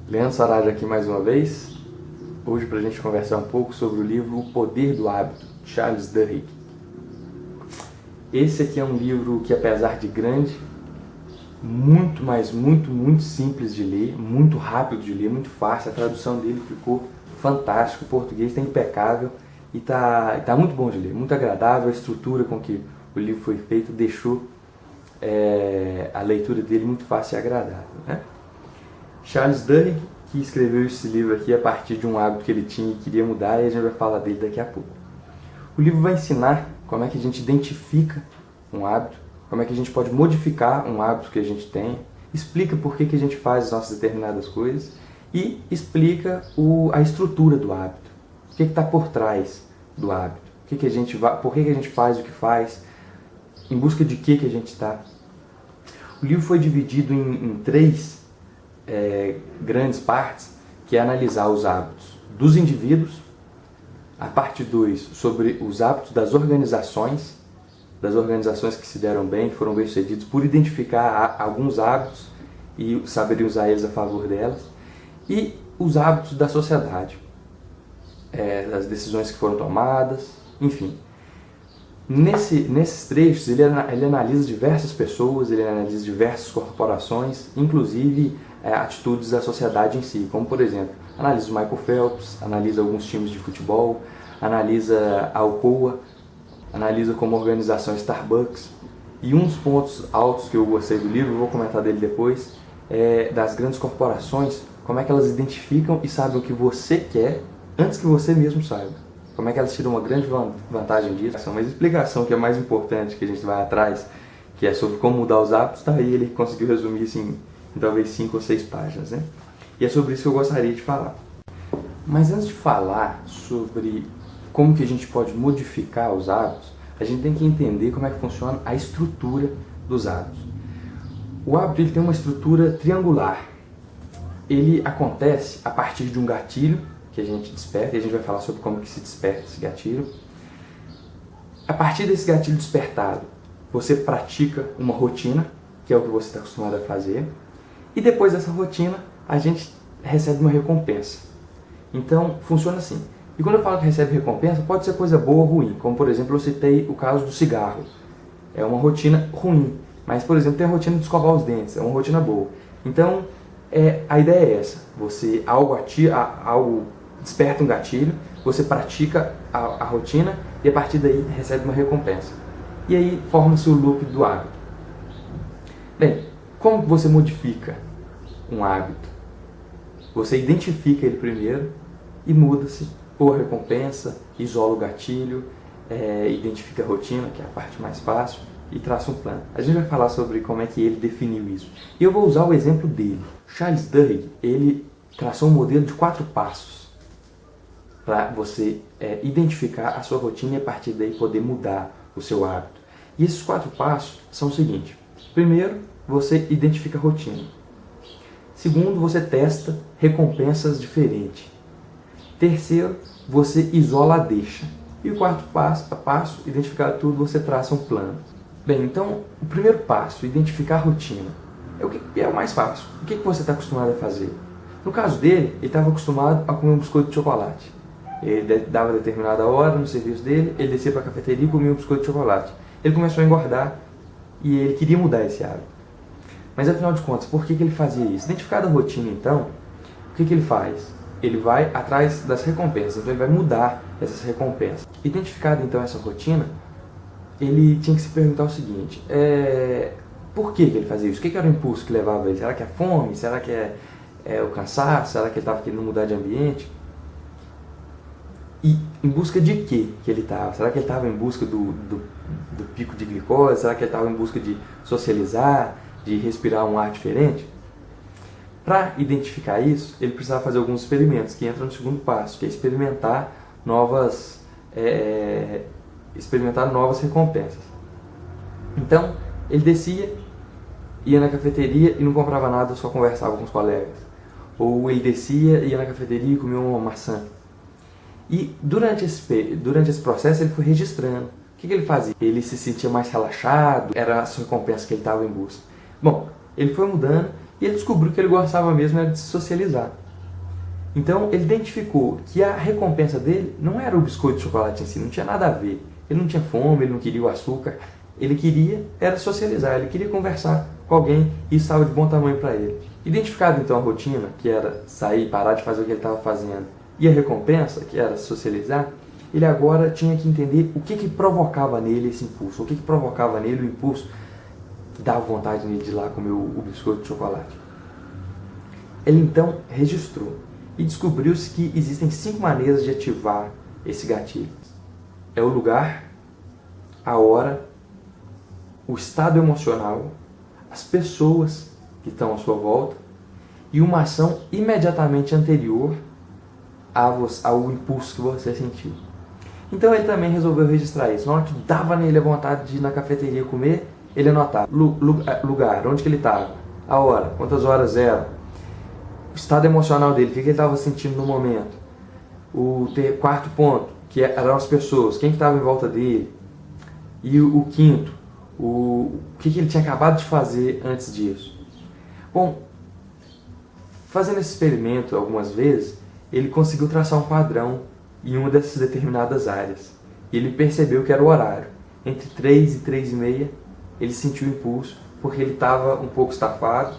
Leandro Saraiva aqui mais uma vez, hoje para a gente conversar um pouco sobre o livro O Poder do Hábito, de Charles Duhigg. Esse aqui é um livro que, apesar de grande, muito simples de ler, muito rápido de ler, muito fácil. A tradução dele ficou fantástica, o português está impecável e tá muito bom de ler, muito agradável. A estrutura com que o livro foi feito deixou a leitura dele muito fácil e agradável, né? Charles Duhigg, que escreveu esse livro aqui a partir de um hábito que ele tinha e queria mudar, e a gente vai falar dele daqui a pouco. O livro vai ensinar como é que a gente identifica um hábito, como é que a gente pode modificar um hábito que a gente tem, explica por que a gente faz as nossas determinadas coisas e explica a estrutura do hábito, o que está por trás do hábito, por que a gente faz o que faz, em busca de que a gente está. O livro foi dividido em três grandes partes, que é analisar os hábitos dos indivíduos, a parte 2 sobre os hábitos das organizações que se deram bem, que foram bem-sucedidos por identificar alguns hábitos e saberem usar eles a favor delas, e os hábitos da sociedade, das decisões que foram tomadas, enfim. Nesses trechos ele analisa diversas pessoas, ele analisa diversas corporações, inclusive atitudes da sociedade em si, como por exemplo, analisa o Michael Phelps, analisa alguns times de futebol, analisa a Alcoa, analisa como organização Starbucks. E um dos pontos altos que eu gostei do livro, eu vou comentar dele depois, é das grandes corporações, como é que elas identificam e sabem o que você quer antes que você mesmo saiba. Como é que elas tiram uma grande vantagem disso. Mas a explicação que é mais importante, que a gente vai atrás, que é sobre como mudar os hábitos, tá aí, ele conseguiu resumir isso em talvez 5 ou 6 páginas, né? E é sobre isso que eu gostaria de falar. Mas antes de falar sobre como que a gente pode modificar os hábitos, a gente tem que entender como é que funciona a estrutura dos hábitos. O hábito ele tem uma estrutura triangular. Ele acontece a partir de um gatilho que a gente desperta, e a gente vai falar sobre como que se desperta esse gatilho. A partir desse gatilho despertado, você pratica uma rotina, que é o que você está acostumado a fazer, e depois dessa rotina, a gente recebe uma recompensa. Então, funciona assim. E quando eu falo que recebe recompensa, pode ser coisa boa ou ruim, como por exemplo, eu citei o caso do cigarro. É uma rotina ruim, mas por exemplo, tem a rotina de escovar os dentes, é uma rotina boa. Então, a ideia é essa, você algo desperta um gatilho, você pratica a rotina e a partir daí recebe uma recompensa. E aí forma-se o loop do hábito. Bem, como você modifica um hábito? Você identifica ele primeiro e muda-se por recompensa, isola o gatilho, identifica a rotina, que é a parte mais fácil, e traça um plano. A gente vai falar sobre como é que ele definiu isso. E eu vou usar o exemplo dele. Charles Duhigg, ele traçou um modelo de 4 passos para você identificar a sua rotina e a partir daí poder mudar o seu hábito. E esses 4 passos são o seguinte. Primeiro, você identifica a rotina. Segundo, você testa recompensas diferentes. Terceiro, você isola a deixa. E o quarto passo, identificado tudo, você traça um plano. Bem, então, o primeiro passo, identificar a rotina, é o mais fácil. O que você está acostumado a fazer? No caso dele, ele estava acostumado a comer um biscoito de chocolate. Ele dava determinada hora no serviço dele, ele descia para a cafeteria e comia um biscoito de chocolate. Ele começou a engordar e ele queria mudar esse hábito. Mas afinal de contas, por que ele fazia isso? Identificada a rotina, então, o que ele faz? Ele vai atrás das recompensas, então ele vai mudar essas recompensas. Identificada então essa rotina, ele tinha que se perguntar o seguinte, por que ele fazia isso? O que era o impulso que levava ele? Será que é fome? Será que é o cansaço? Será que ele estava querendo mudar de ambiente? E em busca de que ele estava? Será que ele estava em busca do pico de glicose? Será que ele estava em busca de socializar, de respirar um ar diferente? Para identificar isso, ele precisava fazer alguns experimentos, que entram no segundo passo, que é experimentar novas recompensas. Então, ele descia, ia na cafeteria e não comprava nada, só conversava com os colegas. Ou ele descia, ia na cafeteria e comia uma maçã. E durante esse processo ele foi registrando. O que ele fazia? Ele se sentia mais relaxado, era a recompensa que ele estava em busca. Bom, ele foi mudando E ele descobriu que ele gostava mesmo era de se socializar. Então ele identificou que a recompensa dele não era o biscoito de chocolate em si, não tinha nada a ver. Ele não tinha fome, ele não queria o açúcar, ele queria era socializar, ele queria conversar com alguém e isso estava de bom tamanho para ele. Identificado então a rotina, que era sair, parar de fazer o que ele estava fazendo, e a recompensa, que era socializar, ele agora tinha que entender o que provocava nele esse impulso, o que provocava nele o impulso que dava vontade nele de ir lá comer o biscoito de chocolate. Ele então registrou e descobriu-se que existem 5 maneiras de ativar esse gatilho. É o lugar, a hora, o estado emocional, as pessoas que estão à sua volta e uma ação imediatamente anterior ao impulso que você sentiu. Então ele também resolveu registrar isso. Na hora que dava nele a vontade de ir na cafeteria comer, ele anotava lugar, onde que ele estava, a hora, quantas horas era, o estado emocional dele, o que ele estava sentindo no momento. O quarto ponto, que eram as pessoas, quem estava em volta dele. E o quinto, o que ele tinha acabado de fazer antes disso. Bom, fazendo esse experimento algumas vezes, ele conseguiu traçar um padrão em uma dessas determinadas áreas. E ele percebeu que era o horário. Entre 3 e 3 e meia, ele sentiu o impulso, porque ele estava um pouco estafado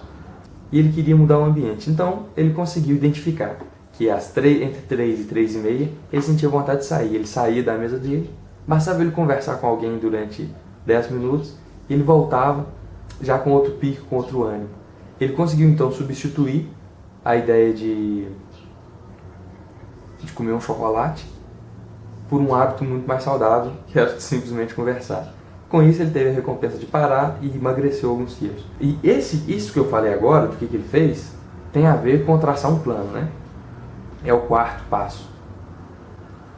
e ele queria mudar o ambiente. Então, ele conseguiu identificar que entre 3 e 3 e meia, ele sentia vontade de sair. Ele saía da mesa dele, bastava ele conversar com alguém durante 10 minutos e ele voltava já com outro pico, com outro ânimo. Ele conseguiu então substituir a ideia de comer um chocolate por um hábito muito mais saudável, que era simplesmente conversar. Com isso ele teve a recompensa de parar e emagreceu alguns quilos. E isso que eu falei agora, do que ele fez, tem a ver com traçar um plano, né? É o quarto passo,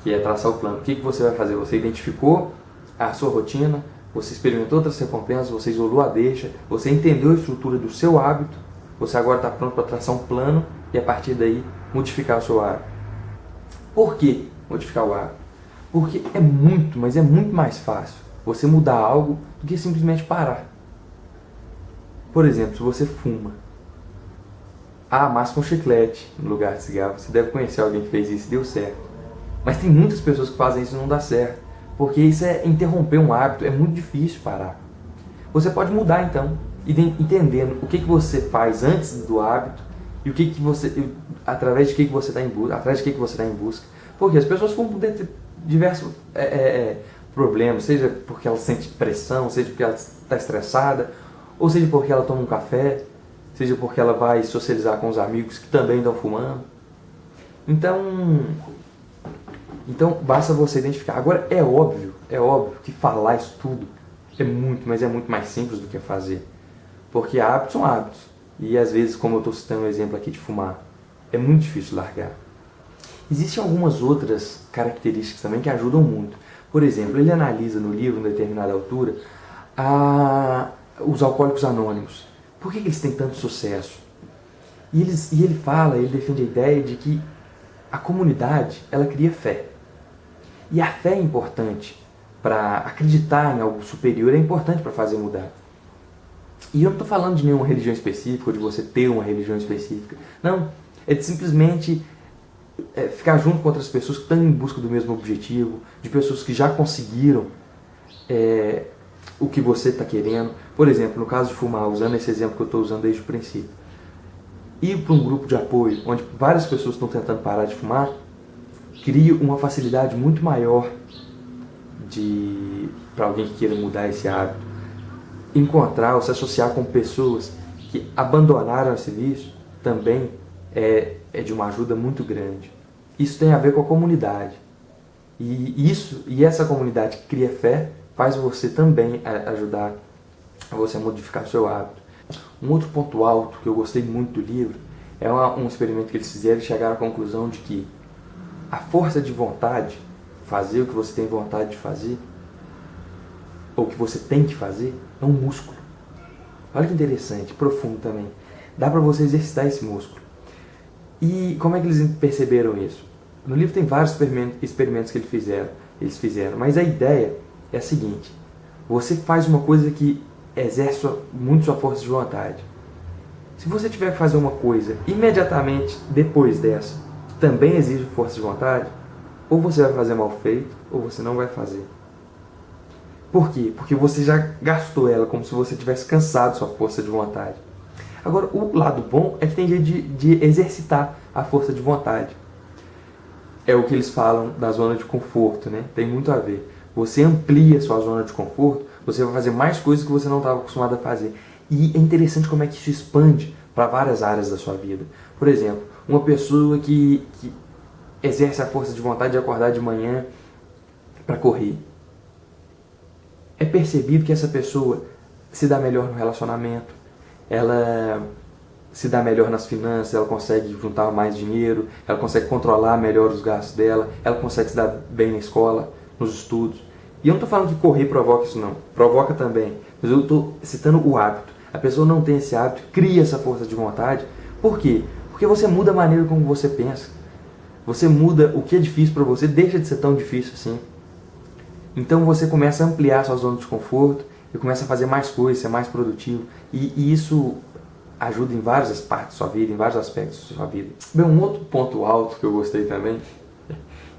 que é traçar o plano. O que você vai fazer? Você identificou a sua rotina, você experimentou outras recompensas, você isolou a deixa, você entendeu a estrutura do seu hábito, você agora está pronto para traçar um plano e a partir daí modificar o seu hábito. Por que modificar o hábito? Porque é muito, mas é muito mais fácil você mudar algo do que simplesmente parar. Por exemplo, se você fuma, masca um chiclete no lugar de cigarro. Você deve conhecer alguém que fez isso e deu certo. Mas tem muitas pessoas que fazem isso e não dá certo. Porque isso é interromper um hábito, é muito difícil parar. Você pode mudar então, entendendo o que você faz antes do hábito e o que você, através de que você está em busca, atrás de que você está em busca. Porque as pessoas fumam por diversos problemas, seja porque ela sente pressão, seja porque ela está estressada, ou seja porque ela toma um café, seja porque ela vai socializar com os amigos que também estão fumando. Então basta você identificar. Agora é óbvio que falar isso tudo é muito, mas é muito mais simples do que fazer. Porque hábitos são hábitos. E às vezes, como eu estou citando um exemplo aqui de fumar, é muito difícil largar. Existem algumas outras características também que ajudam muito. Por exemplo, ele analisa no livro, em determinada altura, os alcoólicos anônimos. Por que eles têm tanto sucesso? E ele defende a ideia de que a comunidade, ela cria fé. E a fé é importante para acreditar em algo superior, é importante para fazer mudar. E eu não estou falando de nenhuma religião específica, ou de você ter uma religião específica. Não, é de simplesmente ficar junto com outras pessoas que estão em busca do mesmo objetivo, de pessoas que já conseguiram o que você está querendo. Por exemplo, no caso de fumar, usando esse exemplo que eu estou usando desde o princípio, ir para um grupo de apoio, onde várias pessoas estão tentando parar de fumar, cria uma facilidade muito maior para alguém que queira mudar esse hábito. Encontrar ou se associar com pessoas que abandonaram esse vício também é de uma ajuda muito grande. Isso tem a ver com a comunidade. E essa comunidade que cria fé faz você também ajudar a você modificar o seu hábito. Um outro ponto alto que eu gostei muito do livro é um experimento que eles fizeram e chegaram à conclusão de que a força de vontade, fazer o que você tem vontade de fazer, ou o que você tem que fazer, é um músculo. Olha que interessante, profundo também. Dá para você exercitar esse músculo. E como é que eles perceberam isso? No livro tem vários experimentos que eles fizeram, mas a ideia é a seguinte: você faz uma coisa que exerce muito sua força de vontade. Se você tiver que fazer uma coisa imediatamente depois dessa, que também exige força de vontade, ou você vai fazer mal feito, ou você não vai fazer. Por quê? Porque você já gastou ela, como se você tivesse cansado sua força de vontade. Agora, o lado bom é que tem jeito de exercitar a força de vontade. É o que eles falam da zona de conforto, né? Tem muito a ver. Você amplia sua zona de conforto, você vai fazer mais coisas que você não estava acostumado a fazer. E é interessante como é que isso expande para várias áreas da sua vida. Por exemplo, uma pessoa que exerce a força de vontade de acordar de manhã para correr. É percebido que essa pessoa se dá melhor no relacionamento, ela se dá melhor nas finanças, ela consegue juntar mais dinheiro, ela consegue controlar melhor os gastos dela, ela consegue se dar bem na escola, nos estudos. E eu não estou falando que correr provoca isso não, provoca também, mas eu estou citando o hábito. A pessoa não tem esse hábito, cria essa força de vontade. Por quê? Porque você muda a maneira como você pensa. Você muda o que é difícil para você, deixa de ser tão difícil assim. Então você começa a ampliar a sua zona de conforto e começa a fazer mais coisas, ser mais produtivo. E isso ajuda em várias partes da sua vida, em vários aspectos da sua vida. Bem, um outro ponto alto que eu gostei também,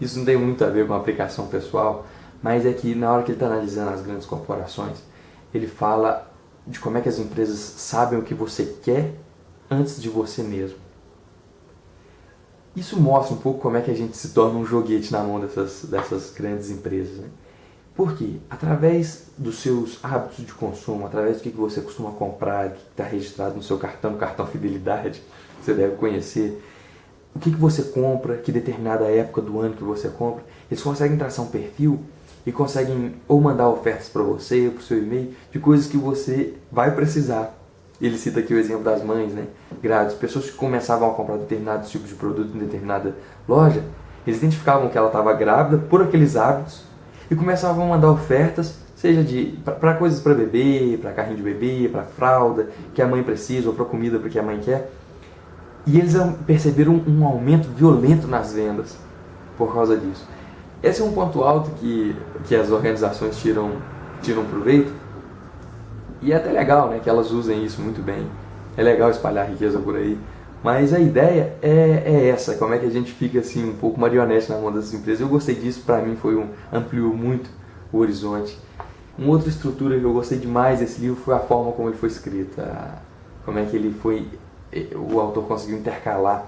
isso não tem muito a ver com a aplicação pessoal, mas é que na hora que ele está analisando as grandes corporações, ele fala de como é que as empresas sabem o que você quer antes de você mesmo. Isso mostra um pouco como é que a gente se torna um joguete na mão dessas grandes empresas, né? Por quê? Através dos seus hábitos de consumo, através do que você costuma comprar, que está registrado no seu cartão fidelidade, que você deve conhecer, o que você compra, que determinada época do ano que você compra, eles conseguem traçar um perfil e conseguem ou mandar ofertas para você, para o seu e-mail, de coisas que você vai precisar. Ele cita aqui o exemplo das mães, né? Grávidas, pessoas que começavam a comprar determinados tipos de produto em determinada loja, eles identificavam que ela estava grávida por aqueles hábitos e começavam a mandar ofertas, seja para coisas para bebê, para carrinho de bebê, para fralda, que a mãe precisa, ou para comida porque a mãe quer. E eles perceberam um aumento violento nas vendas por causa disso. Esse é um ponto alto que as organizações tiram proveito. E é até legal, né, que elas usem isso muito bem. É legal espalhar riqueza por aí. Mas a ideia é essa, como é que a gente fica assim um pouco marionete na mão dessas empresas. Eu gostei disso, para mim ampliou muito o horizonte. Uma outra estrutura que eu gostei demais desse livro foi a forma como ele foi escrito. Como é que o autor conseguiu intercalar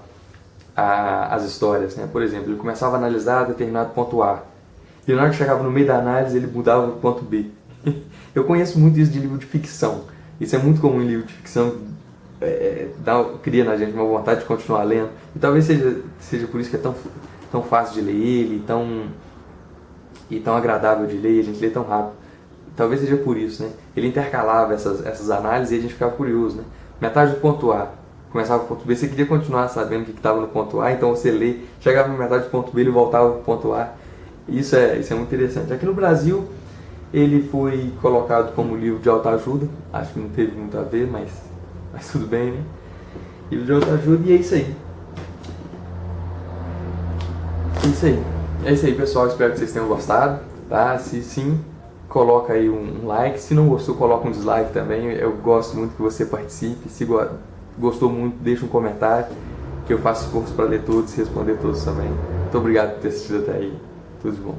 as histórias, né? Por exemplo, ele começava a analisar determinado ponto A. E na hora que chegava no meio da análise, ele mudava para o ponto B. Eu conheço muito isso de livro de ficção. Isso é muito comum em livro de ficção. Cria na gente uma vontade de continuar lendo. E talvez seja por isso que é tão fácil de ler ele, e tão agradável de ler, a gente lê tão rápido. Talvez seja por isso, né? Ele intercalava essas análises e a gente ficava curioso, né? Metade do ponto A, começava o ponto B, você queria continuar sabendo o que estava no ponto A, então você lê, chegava na metade do ponto B, ele voltava para o ponto A. Isso é muito interessante. Aqui no Brasil, ele foi colocado como livro de autoajuda, acho que não teve muito a ver, mas tudo bem, né? Livro de autoajuda e é isso aí. É isso aí, pessoal. Espero que vocês tenham gostado, tá? Se sim, coloca aí um like. Se não gostou, coloca um dislike também. Eu gosto muito que você participe. Se gostou muito, deixa um comentário, que eu faço esforço para ler todos e responder todos também. Muito obrigado por ter assistido até aí. Tudo de bom.